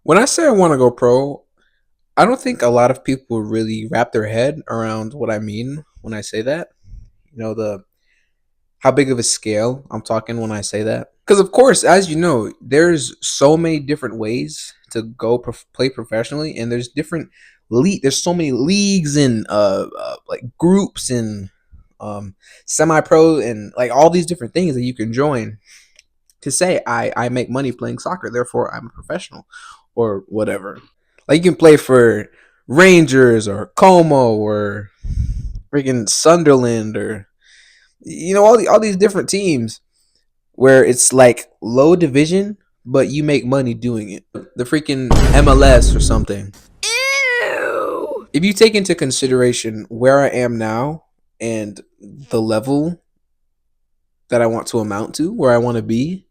When I say I want to go pro, I don't think a lot of people really wrap their head around what I mean when I say that. You know, the how big of a scale I'm talking when I say that. Because of course, as you know, there's so many different ways to go play professionally, and there's different There's so many leagues and like groups and semi-pro and like all these different things that you can join to say I make money playing soccer, therefore I'm a professional or whatever. Like you can play for Rangers or Como or freaking Sunderland or all these different teams where it's like low division, but you make money doing it. The freaking MLS or something. Ew. If you take into consideration where I am now and the level that I want to amount to, where I want to be,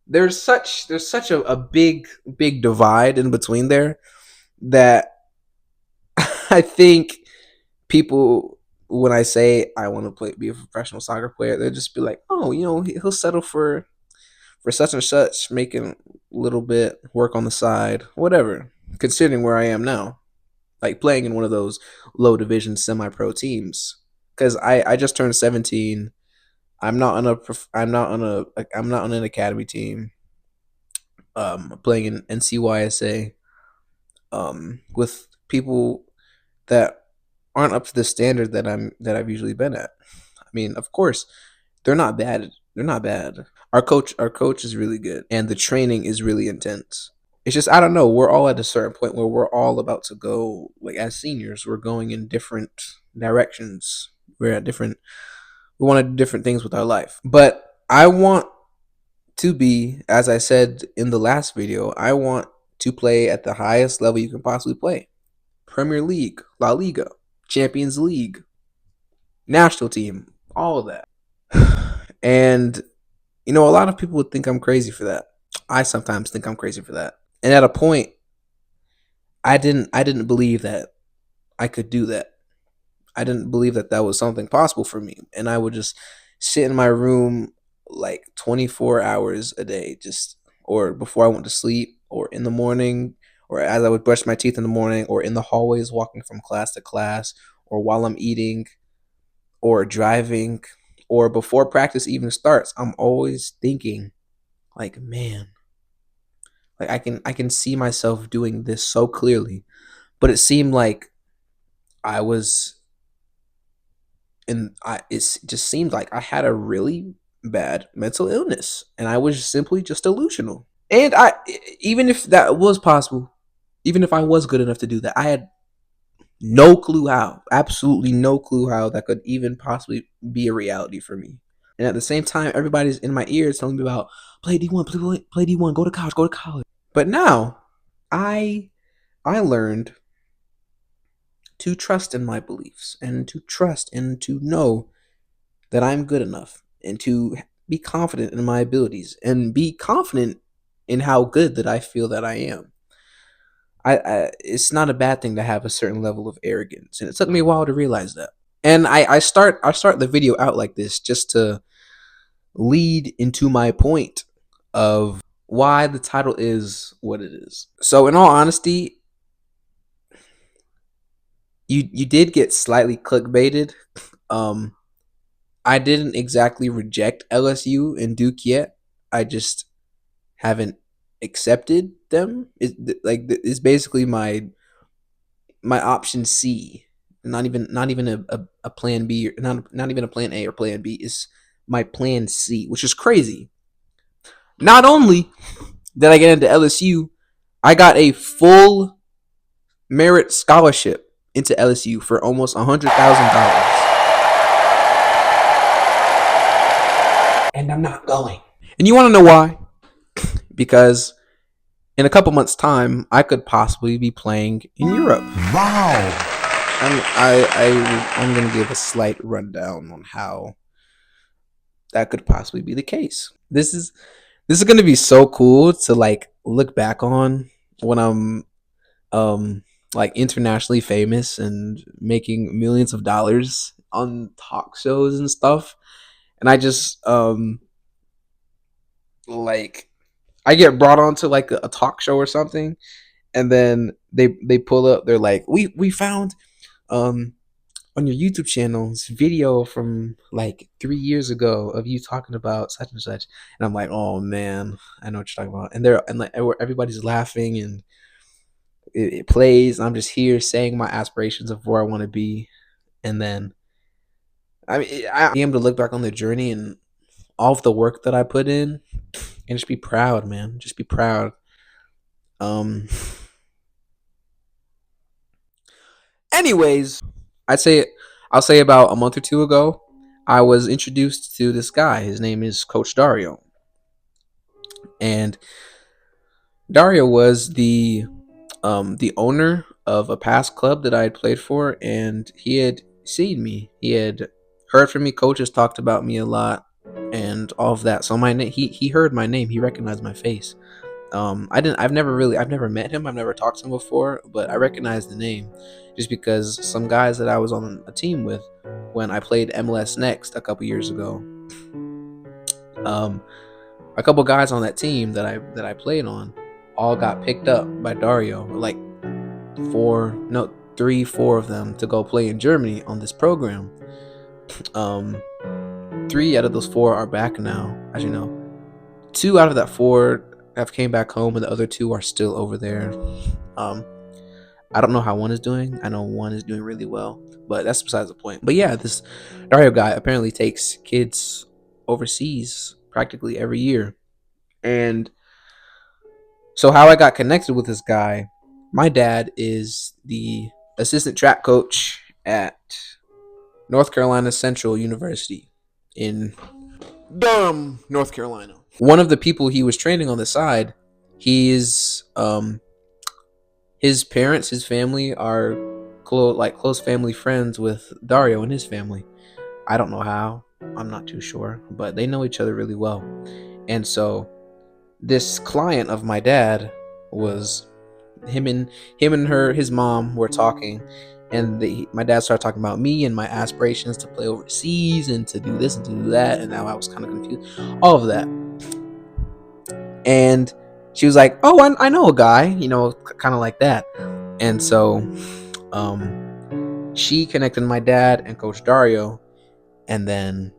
there's such a big divide in between there that I think people, when I say I want to be a professional soccer player, they'll just be like, oh, he'll settle for such and such, making a little bit, work on the side, whatever. Considering where I am now, like playing in one of those low division semi pro teams, because I just turned 17. I'm not on an academy team. Playing in NCYSA, with people that aren't up to the standard that I've usually been at. I mean, of course, they're not bad. They're not bad. Our coach is really good, and the training is really intense. It's just I don't know. We're all at a certain point where we're all about to go. Like as seniors, we're going in different directions. We're at different. We want to do different things with our life. But I want to be, as I said in the last video, I want to play at the highest level you can possibly play. Premier League, La Liga, Champions League, national team, all of that. And a lot of people would think I'm crazy for that. I sometimes think I'm crazy for that. And at a point, I didn't believe that I could do that. I didn't believe that that was something possible for me. And I would just sit in my room like 24 hours a day, just or before I went to sleep, or in the morning, or as I would brush my teeth in the morning, or in the hallways walking from class to class, or while I'm eating, or driving, or before practice even starts. I'm always thinking, like, man, like I can see myself doing this so clearly. But it seemed like I was it just seemed like I had a really bad mental illness, and I was simply just delusional. And even if that was possible, even if I was good enough to do that, I had no clue how, absolutely no clue how that could even possibly be a reality for me. And at the same time, everybody's in my ears telling me about play D1, play D1, go to college, go to college. But now, I I learned to trust in my beliefs, and to trust and to know that I'm good enough, and to be confident in my abilities, and be confident in how good that I feel that I am. It's not a bad thing to have a certain level of arrogance, and it took me a while to realize that. And I start the video out like this just to lead into my point of why the title is what it is. So in all honesty, you did get slightly clickbaited. Um I didn't exactly reject LSU and Duke yet. I just haven't accepted them. It's basically my option C. Not even a plan B, or not even a plan A or plan B. Is my plan C, which is crazy. Not only did I get into LSU, I got a full merit scholarship into LSU for almost $100,000, and I'm not going. And you want to know why? Because in a couple months' time, I could possibly be playing in Europe. Wow. I'm gonna give a slight rundown on how that could possibly be the case. This is gonna be so cool to like look back on when I'm um like internationally famous and making millions of dollars on talk shows and stuff. And I just like I get brought onto like a talk show or something, And then they pull up. They're like, we found um on your YouTube channel this video from like 3 years ago of you talking about such and such. And I'm like, oh man, I know what you're talking about. And they're and like everybody's laughing and it plays. I'm just here saying my aspirations of where I want to be. And then I am to look back on the journey and all of the work that I put in and just be proud, man. Just be proud. Um anyways, I'd say I'll say about a month or two ago, I was introduced to this guy. His name is Coach Dario. And Dario was the owner of a past club that I had played for, and he had seen me. He had heard from me. Coaches talked about me a lot, and all of that. So he heard my name. He recognized my face. I've never met him. I've never talked to him before, but I recognized the name just because some guys that I was on a team with when I played MLS Next a couple years ago. A couple guys on that team that I played on all got picked up by Dario, like three, four of them to go play in Germany on this program. Three out of those four are back now. As you know, two out of that four have came back home, and the other two are still over there. I don't know how one is doing. I know one is doing really well, but that's besides the point. But yeah, this Dario guy apparently takes kids overseas practically every year. And so how I got connected with this guy, my dad is the assistant track coach at North Carolina Central University in Durham, North Carolina. One of the people he was training on the side, he's his parents, his family are close family friends with Dario and his family. I don't know how. I'm not too sure, but they know each other really well. And so this client of my dad was him and his mom were talking, and my dad started talking about me and my aspirations to play overseas and to do this and to do that, and now I was kind of confused, all of that. And she was like, oh, I know a guy, kind of like that. And so she connected my dad and Coach Dario, and then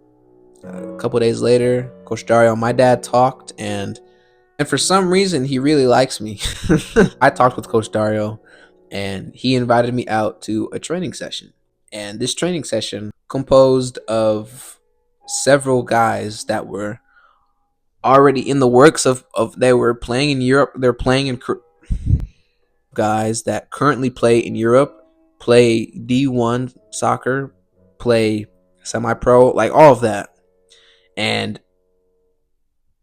a couple days later, Coach Dario and my dad talked, and for some reason he really likes me. I talked with Coach Dario, and he invited me out to a training session. And this training session composed of several guys that were already in the works of they were playing in Europe. They're playing in guys that currently play in Europe, play D1 soccer, play semi-pro, like all of that. And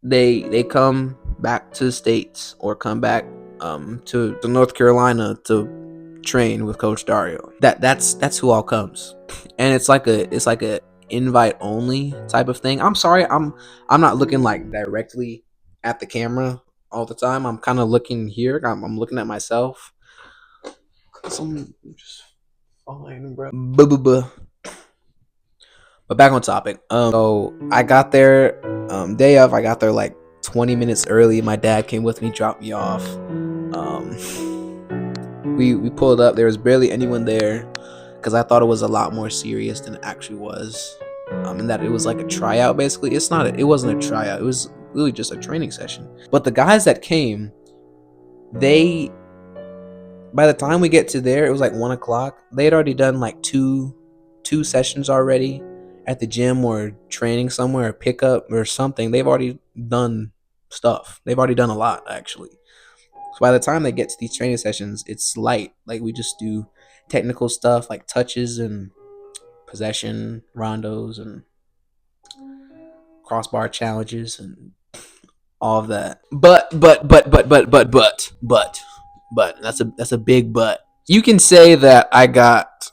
they come back to the States or come back to North Carolina to train with Coach Dario. That's who all comes. And it's like a invite only type of thing. I'm sorry, I'm not looking like directly at the camera all the time. I'm kind of looking here. I'm looking at myself. I'm just fine, bro. But back on topic. So I got there day of. I got there like 20 minutes early. My dad came with me, dropped me off. We pulled up. There was barely anyone there because I thought it was a lot more serious than it actually was. And that it was like a tryout. Basically, it wasn't a tryout. It was really just a training session. But the guys that came, by the time we get to there, it was like 1:00. They had already done like two sessions already at the gym or training somewhere, or pickup or something. They've already done stuff. They've already done a lot, actually. So by the time they get to these training sessions, it's light. Like, we just do technical stuff like touches and possession rondos and crossbar challenges and all of that. But that's a big but. You can say that I got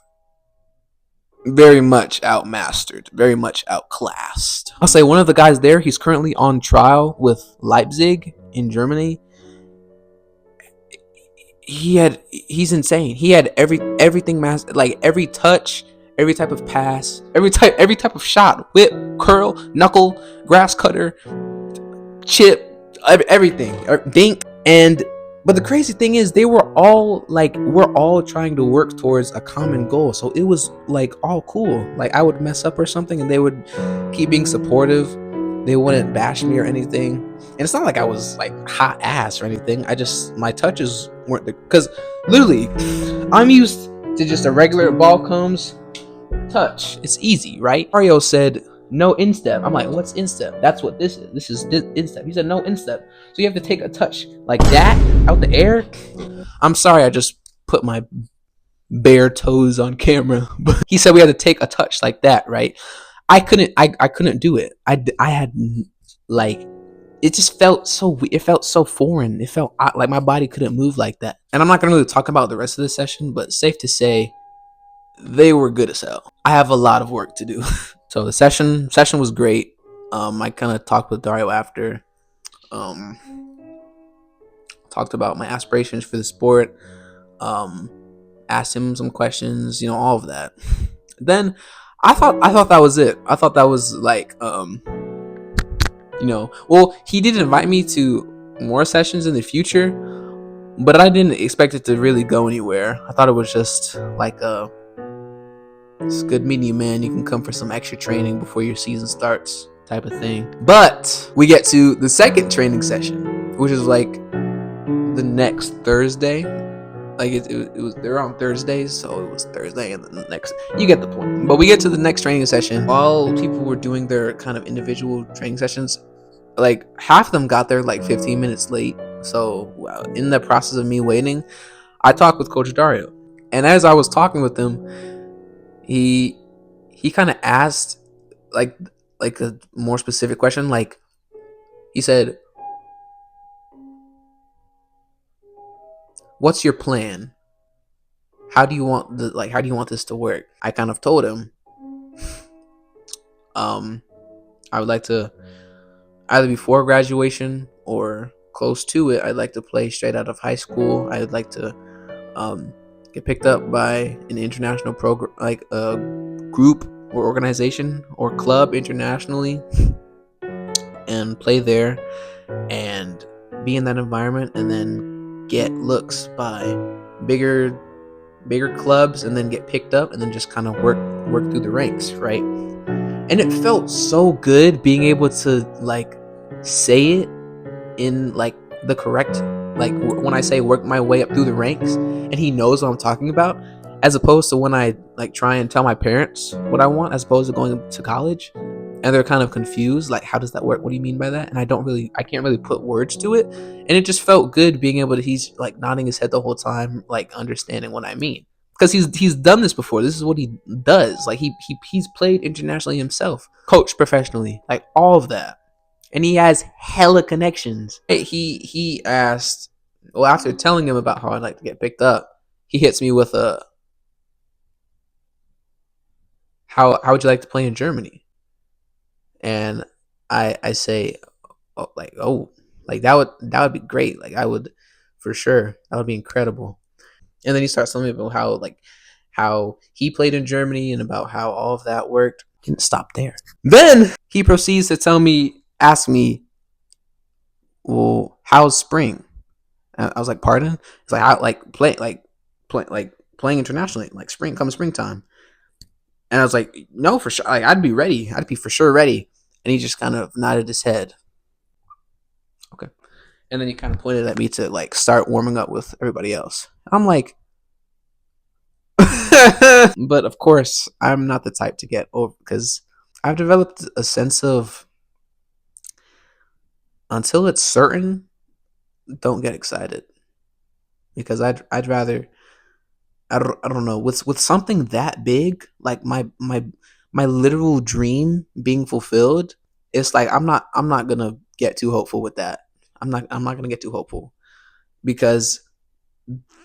very much outmastered, very much outclassed. I'll say one of the guys there, he's currently on trial with Leipzig in Germany. He's insane. He had everything mastered, like every touch, every type of pass, every type of shot, whip, curl, knuckle, grass cutter, chip, everything, dink. And But the crazy thing is, they were all like, we're all trying to work towards a common goal. So it was like all cool. Like I would mess up or something, and they would keep being supportive. They wouldn't bash me or anything. And it's not like I was like hot ass or anything. I just, my touches weren't the, because literally, I'm used to just a regular ball comes, touch. It's easy, right? Mario said no instep. I'm like, what's instep? That's what this is. This is instep. He said no instep. So you have to take a touch like that out the air. I'm sorry, I just put my bare toes on camera. But he said we had to take a touch like that, right? I couldn't do it. I had like, it just felt so, it felt so foreign. It felt like my body couldn't move like that. And I'm not gonna really talk about the rest of the session, but safe to say they were good as hell. I have a lot of work to do. So the session was great. I kind of talked with Dario after. Um, Talked about my aspirations for the sport. Asked him some questions. All of that. Then I thought that was it. I thought that was like well, he did invite me to more sessions in the future, but I didn't expect it to really go anywhere. I thought it was just like it's good meeting you, man. You can come for some extra training before your season starts, type of thing. But we get to the second training session, which is like the next Thursday. Like it was, they're on Thursdays, so it was Thursday and then the next. You get the point. But we get to the next training session. While people were doing their kind of individual training sessions, like half of them got there like 15 minutes late. So in the process of me waiting, I talked with Coach Dario, and as I was talking with him, he kind of asked like a more specific question. Like he said, "What's your plan? How do you want this to work?" I kind of told him, I would like to either before graduation or close to it. I'd like to play straight out of high school. I would like to get picked up by an international program, like a group or organization or club internationally, and play there and be in that environment, and then get looks by bigger clubs, and then get picked up, and then just kind of work through the ranks, right? And it felt so good being able to like say it in like the correct, like when I say work my way up through the ranks, and he knows what I'm talking about, as opposed to when I like try and tell my parents what I want, as opposed to going to college, and they're kind of confused, like, how does that work? What do you mean by that? And I can't really put words to it. And it just felt good being able to, he's like nodding his head the whole time, like understanding what I mean, because he's done this before. This is what he does. Like he's played internationally himself, coached professionally, like all of that, and he has hella connections. He asked, well, after telling him about how I'd like to get picked up, he hits me with a, how would you like to play in Germany? And I say, oh, like that would be great. Like I would, for sure, that would be incredible. And then he starts telling me about how he played in Germany and about how all of that worked. Didn't stop there. Then he proceeds to ask me, well, how's spring? I was like, pardon? It's like, how, like playing internationally, like springtime. And I was like, no, for sure. Like, I'd be ready. I'd be for sure ready. And he just kind of nodded his head. Okay. And then he kind of pointed at me to like start warming up with everybody else. I'm like, but of course, I'm not the type to get over, because I've developed a sense of, until it's certain, don't get excited, because I'd rather, I don't know, with something that big, like my literal dream being fulfilled. It's like I'm not gonna get too hopeful with that. I'm not gonna get too hopeful, because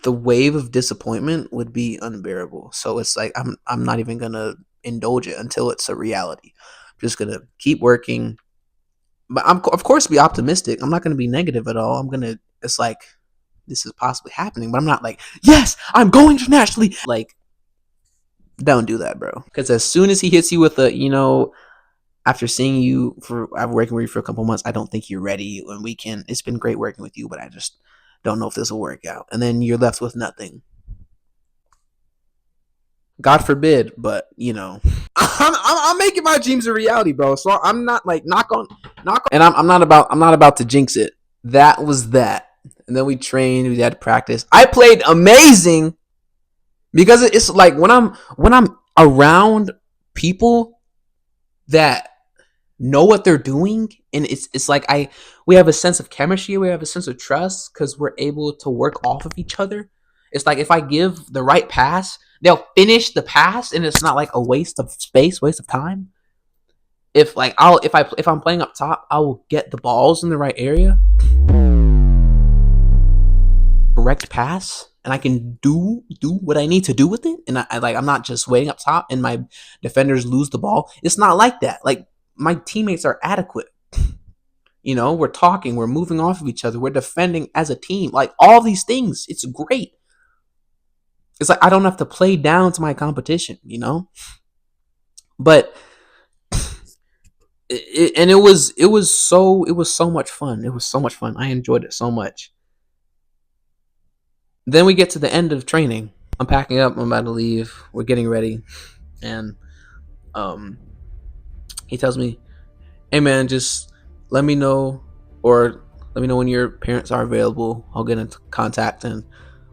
the wave of disappointment would be unbearable. So it's like I'm not even gonna indulge it until it's a reality. I'm just gonna keep working, but I'm of course be optimistic. I'm not gonna be negative at all. It's like, this is possibly happening, but I'm not like, yes, I'm going internationally. Like, don't do that, bro. Because as soon as he hits you with after seeing you I've working with you for a couple months, I don't think you're ready, and it's been great working with you, but I just don't know if this will work out, and then you're left with nothing. God forbid, but I'm making my dreams a reality, bro. So I'm not like knock on, and I'm not about to jinx it. That was that, and then we trained, we had practice. I played amazing because it's like when I'm around people that know what they're doing, and it's like we have a sense of chemistry, we have a sense of trust because we're able to work off of each other. It's like if I give the right pass, they'll finish the pass, and it's not like a waste of space, waste of time. If I'm playing up top, I will get the balls in the right area, correct pass, and I can do what I need to do with it. And I'm not just waiting up top and my defenders lose the ball. It's not like that. Like my teammates are adequate. We're talking, we're moving off of each other, we're defending as a team. Like all these things, it's great. It's like I don't have to play down to my competition. But it was so much fun. It was so much fun. I enjoyed it so much. Then we get to the end of training. I'm packing up. I'm about to leave. We're getting ready, and um, he tells me, "Hey man, just let me know, or let me know when your parents are available. I'll get in contact and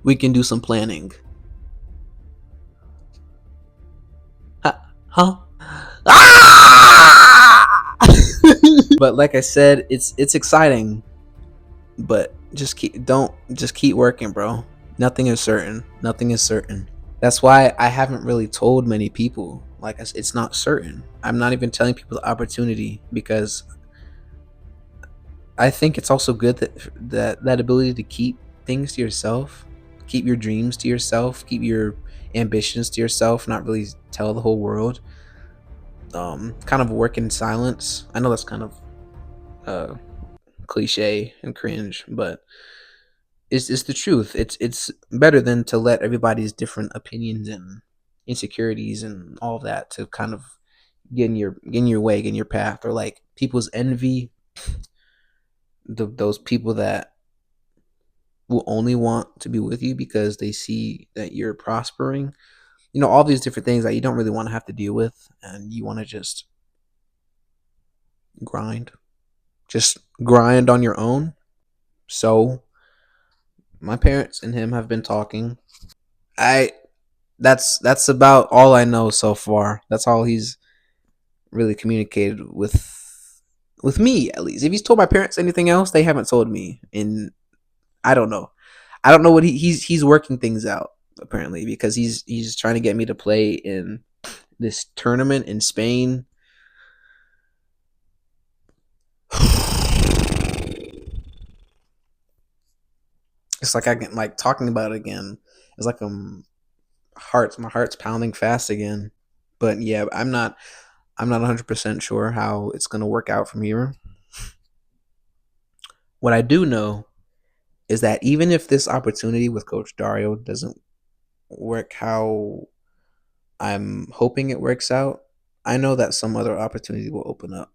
we can do some planning." Huh? Ah! But like I said, it's exciting. But just keep working, bro. Nothing is certain. Nothing is certain. That's why I haven't really told many people. Like it's not certain. I'm not even telling people the opportunity because I think it's also good that ability to keep things to yourself, keep your dreams to yourself, keep your ambitions to yourself, not really tell the whole world. Kind of work in silence. I know that's kind of uh cliche and cringe, but it's the truth. It's better than to let everybody's different opinions and insecurities and all of that to kind of get in your way, get in your path, or like people's envy, those people that will only want to be with you because they see that you're prospering. All these different things that you don't really want to have to deal with, and you want to grind, just grind on your own. So my parents and him have been talking. I that's about all I know so far. That's all he's really communicated with me, at least. If he's told my parents anything else, they haven't told me. And I don't know. I don't know what he's working things out apparently because he's trying to get me to play in this tournament in Spain. It's like I get like talking about it again. It's like my heart's pounding fast again. But yeah, I'm not 100% sure how it's going to work out from here. What I do know is that even if this opportunity with Coach Dario doesn't work how I'm hoping it works out, I know that some other opportunity will open up.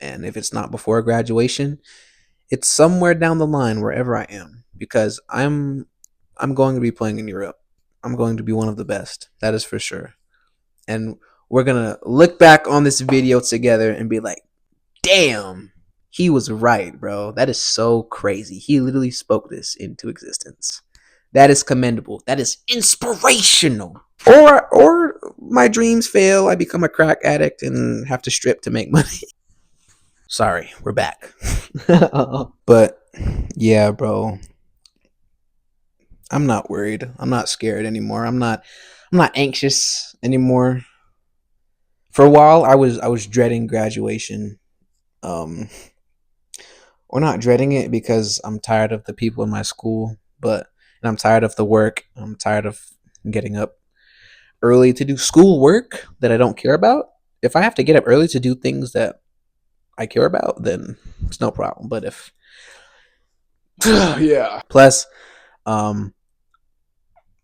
And if it's not before graduation, it's somewhere down the line wherever I am because I'm going to be playing in Europe. I'm going to be one of the best. That is for sure. And we're going to look back on this video together and be like, "Damn, he was right, bro. That is so crazy. He literally spoke this into existence. That is commendable. That is inspirational." Or my dreams fail. I become a crack addict and have to strip to make money. Sorry, we're back. But yeah, bro. I'm not worried. I'm not scared anymore. I'm not anxious anymore. For a while I was dreading graduation. Um or not dreading it because I'm tired of the people in my school, and I'm tired of the work. I'm tired of getting up early to do school work that I don't care about. If I have to get up early to do things that I care about, then it's no problem. But if yeah. Plus, um,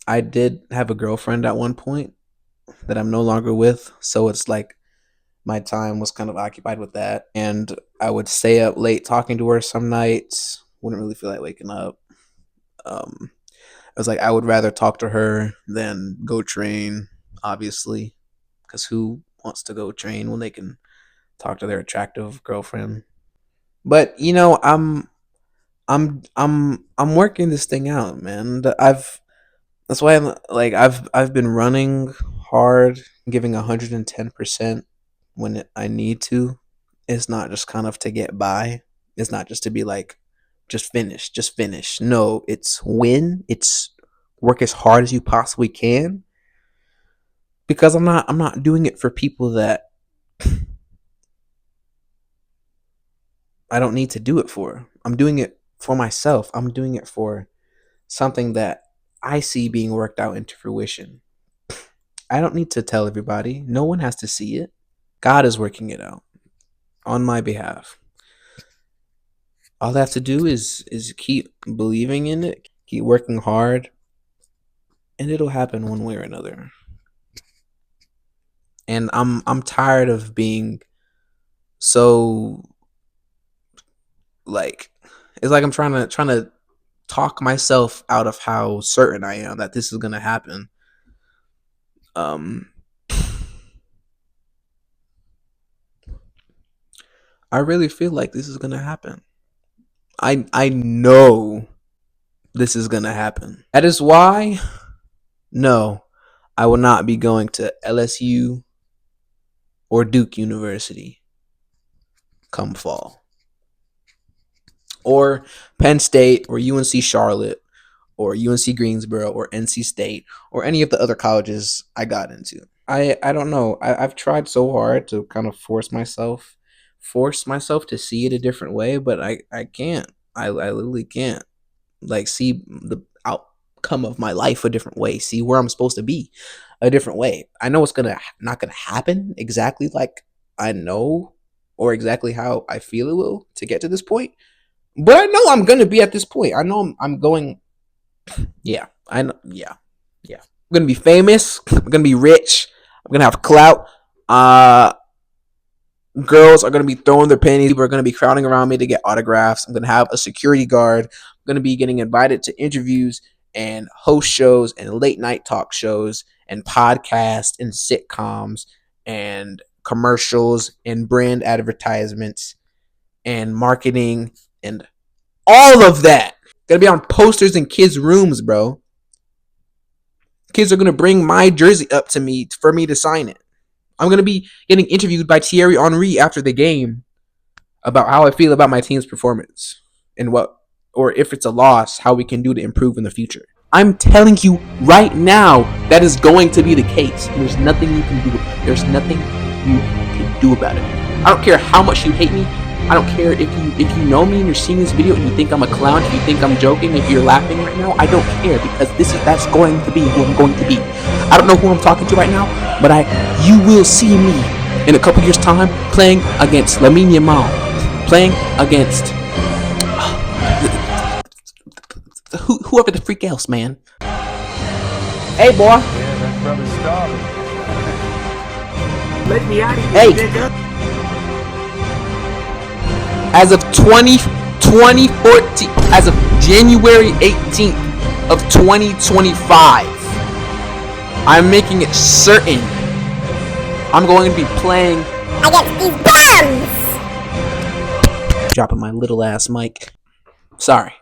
I did have a girlfriend at one point that I'm no longer with, so it's like my time was kind of occupied with that, and I would stay up late talking to her some nights. Wouldn't really feel like waking up. I was like, I would rather talk to her than go train, obviously, because who wants to go train when they can talk to their attractive girlfriend? But I'm working this thing out, man. That's why I'm like I've been running hard, giving 110% when I need to. It's not just kind of to get by. It's not just to be like, just finish, just finish. No, it's win. It's work as hard as you possibly can, because I'm not doing it for people that I don't need to do it for. I'm doing it for myself. I'm doing it for something that I see being worked out into fruition. I don't need to tell everybody. No one has to see it. God is working it out on my behalf. All I have to do is keep believing in it, keep working hard, and it'll happen one way or another. And I'm tired of being so, like, it's like I'm trying to talk myself out of how certain I am that this is gonna happen. Um, I really feel like this is gonna happen. I know this is gonna happen. That is why, no, I will not be going to LSU or Duke University come fall, or Penn State or UNC Charlotte or UNC Greensboro or NC State or any of the other colleges I got into. I don't know. I've tried so hard to kind of force myself to see it a different way, but I can't. I literally can't, like, see the outcome of my life a different way, see where I'm supposed to be a different way. I know it's gonna not gonna happen exactly like I know or exactly how I feel it will to get to this point, but I know I'm gonna be at this point. I know I'm going. Yeah, I know. Yeah, yeah. I'm gonna be famous. I'm gonna be rich. I'm gonna have clout. Uh, Girls are gonna be throwing their panties. People are gonna be crowding around me to get autographs. I'm gonna have a security guard. I'm gonna be getting invited to interviews and host shows and late night talk shows and podcasts and sitcoms and commercials and brand advertisements and marketing and all of that. Gonna be on posters in kids' rooms, bro. Kids are gonna bring my jersey up to me for me to sign it. I'm gonna be getting interviewed by Thierry Henry after the game about how I feel about my team's performance and what, or if it's a loss, how we can do to improve in the future. I'm telling you right now that is going to be the case. There's nothing you can do. There's nothing you can do about it. I don't care how much you hate me. I don't care if you know me and you're seeing this video and you think I'm a clown, if you think I'm joking, if you're laughing right now. I don't care, because that's going to be who I'm going to be. I don't know who I'm talking to right now, but you will see me in a couple years' time playing against lmao, playing against whoever the freak else, man. Hey, boy. Yeah, that brother's starving. Let me out of here, Hey. nigga. As of 2014, as of January 18th of 2025, I'm making it certain I'm going to be playing against these bums. Dropping my little ass mic. Sorry.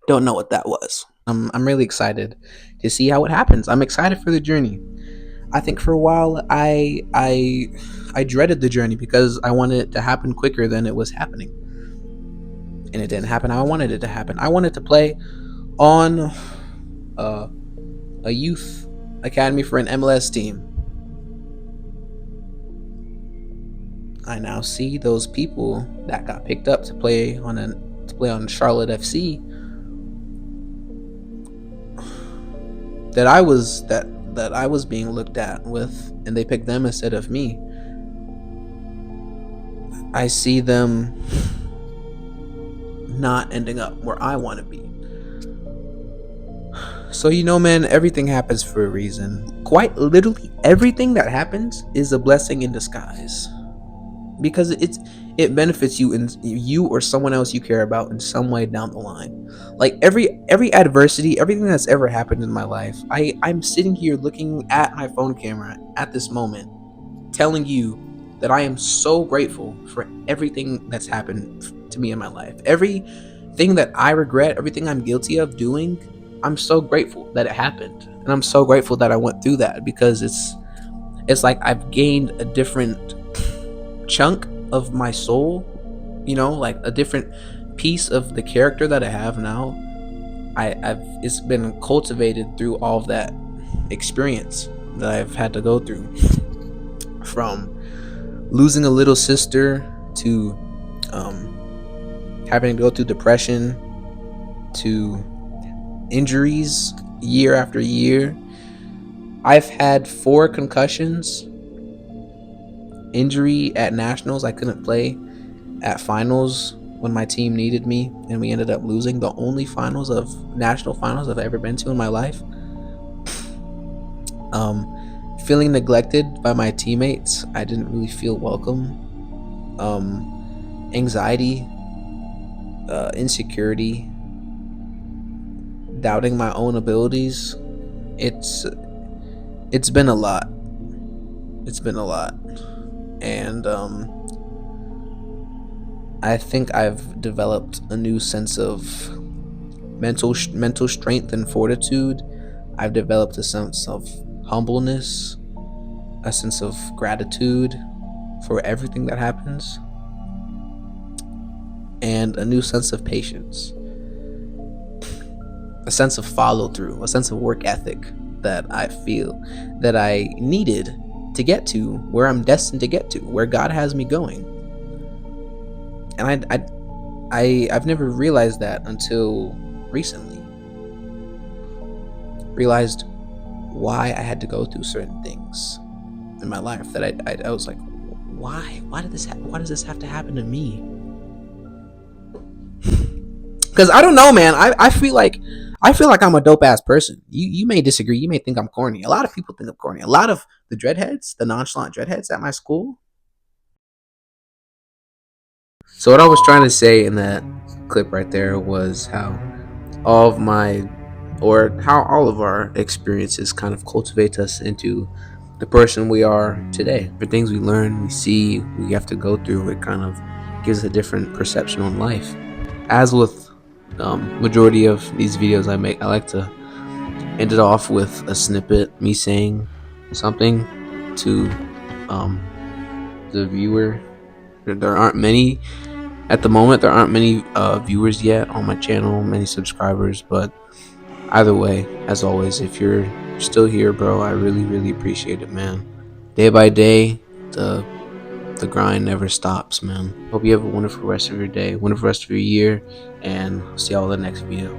Don't know what that was. I'm really excited to see how it happens. I'm excited for the journey. I think for a while I dreaded the journey because I wanted it to happen quicker than it was happening. And it didn't happen how I wanted it to happen. I wanted to play on a youth academy for an MLS team. I now see those people that got picked up to play on Charlotte FC that I was being looked at with, and they picked them instead of me. I see them not ending up where I want to be. So, man, everything happens for a reason. Quite literally everything that happens is a blessing in disguise. because it benefits you and you or someone else you care about in some way down the line. Like every adversity, everything that's ever happened in my life, I'm sitting here looking at my phone camera at this moment, telling you that I am so grateful for everything that's happened to me in my life. Everything that I regret, everything I'm guilty of doing, I'm so grateful that it happened. And I'm so grateful that I went through that, because it's like I've gained a different chunk of my soul, like a different piece of the character that I have now. I've It's been cultivated through all of that experience that I've had to go through, from losing a little sister to having to go through depression to injuries year after year. I've had 4 concussions, injury at nationals. I couldn't play at finals when my team needed me, and we ended up losing the only national finals I've ever been to in my life. Feeling neglected by my teammates. I didn't really feel welcome. Anxiety, insecurity, doubting my own abilities. It's been a lot. It's been a lot. And I think I've developed a new sense of mental strength and fortitude. I've developed a sense of humbleness, a sense of gratitude for everything that happens, and a new sense of patience, a sense of follow through, a sense of work ethic that I feel that I needed to get to where I'm destined to get to, where God has me going. And I've never realized that until recently. Realized why I had to go through certain things in my life, that I was like, why does this have to happen to me? Because I don't know, man. I feel like I'm a dope ass person. You may disagree. You may think I'm corny. A lot of people think I'm corny. A lot of the dreadheads, the nonchalant dreadheads at my school. So what I was trying to say in that clip right there was how all of my, or how all of our experiences kind of cultivate us into the person we are today. The things we learn, we see, we have to go through, it kind of gives a different perception on life. As with majority of these videos I make, I like to end it off with a snippet, me saying something to the viewer. There aren't many at the moment. There aren't many viewers yet on my channel, many subscribers, but either way, as always, if you're still here, bro, I really, really appreciate it, man. Day by day, the grind never stops, man. Hope you have a wonderful rest of your day, wonderful rest of your year, and see y'all in the next video.